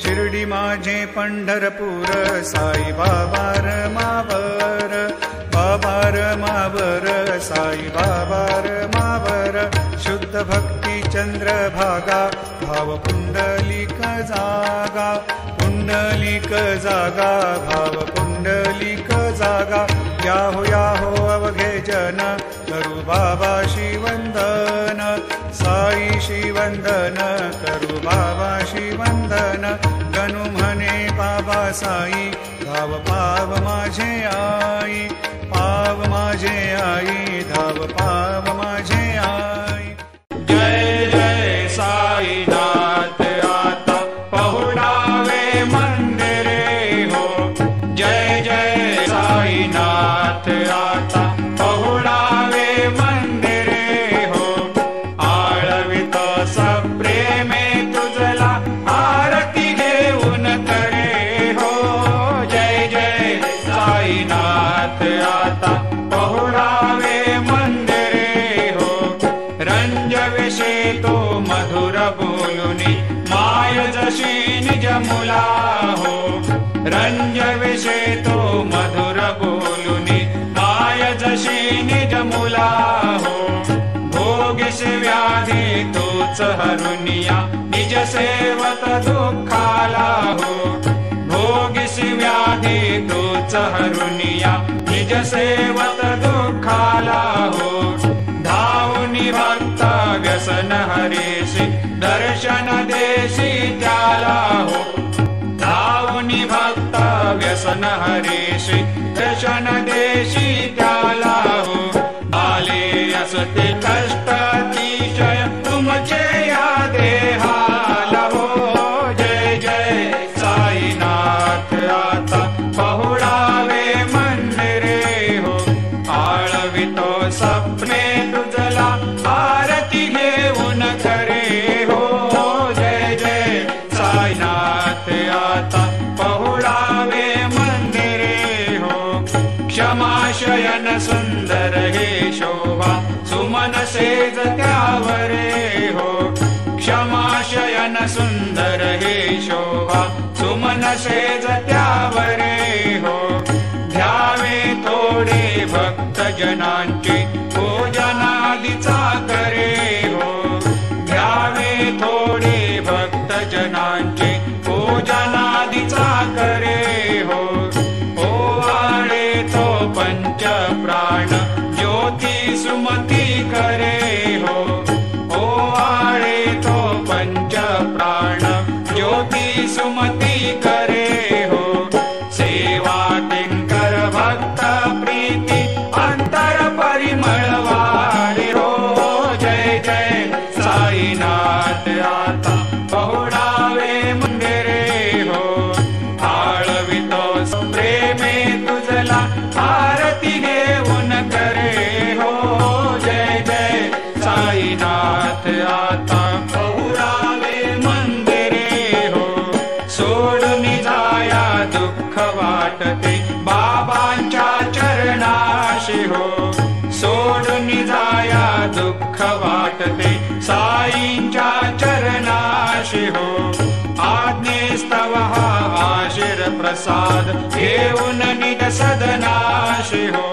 शिर्डी माझे पंढरपूर साई बाबा रमावर, बाबा रमावर साई बाबा रमावर। शुद्ध भक्ती चंद्रभागा भाव पुंडलिक जागा, पुंडलिक जागा भाव पुंडलिक जागा। याहो अवघे जन करू बाबाशी वंदन, साई शिवंदन करू बाबाशी वंदन। गणू म्हणे बाबा साई धाव पाव माझे आई, पाव माझे आई धाव पाव माझे आई। जय जय साईनाथ आता पहुडावे मंदिरे हो, जय जय साईनाथ आता पहुडावे मंदिरे हो। आळवितो सप्रेमे तुझला आरती घेऊन करे हो, जय जय साईनाथ आता पहुडावे मंदिरे हो। रंजविषे तो मधुर बोलुनी माय जशी निज मुला हो, रंजविषे तो मधुर बोलुनी माय जशी निज मुला हो। भोगिस व्याधी तोच हरुनिया निज सेवक दुःखाला हो, भोगिस व्याधी तोच हरुनिया निज सेवक दुःखाला हो। धावुनी भक्त व्यसन हरेशी दर्शन देशी त्याला हो, धावुनी भक्त व्यसन हरेशी दर्शन देशी त्याला हो। आले असते कष्ट अतिशय तुमचे या देहाला हो, जय जय साईनाथ आता पहुडावे मंदिरे हो। आळवितो सपने तुझला आरती घेऊन करे हो, जय जय साईनाथ आता पहुडावे मंदिरे हो। क्षमाशयन सुंदर हे शोभा सुमन सेज त्यावरे हो, क्षमाशयन सुंदर हे शोभा सुमन सेज त्यावरे हो। ध्यावे थोडे भक्त जनांची पूजनादीचा करे हो, ध्यावे थोडे भक्त जनांची पूजनादीचा करे हो। ओवाळे तो पंच प्राण ज्योती सुमती करे हो, ओवाळे तो पंच प्राण ज्योती सुमती करे हो। सेवा किंकर भक्त प्रीती अंतर परिमळ वाढे हो, जय जय साईनाथ आता पहुडावे मंदिरे हो। आळवितो प्रेमे तुझला आरती घेऊन करे हो, जय जय साईनाथ आता पहुडावे मंदिरे हो। सोडून जाया दुःख वाटते बाबांच्या चरणाशी हो, सोडून जाया दुःख वाटते साईंच्या चरणाशी हो। आज्ञेस्तव हा आशीर प्रसाद घेऊन निज सदनाशी हो।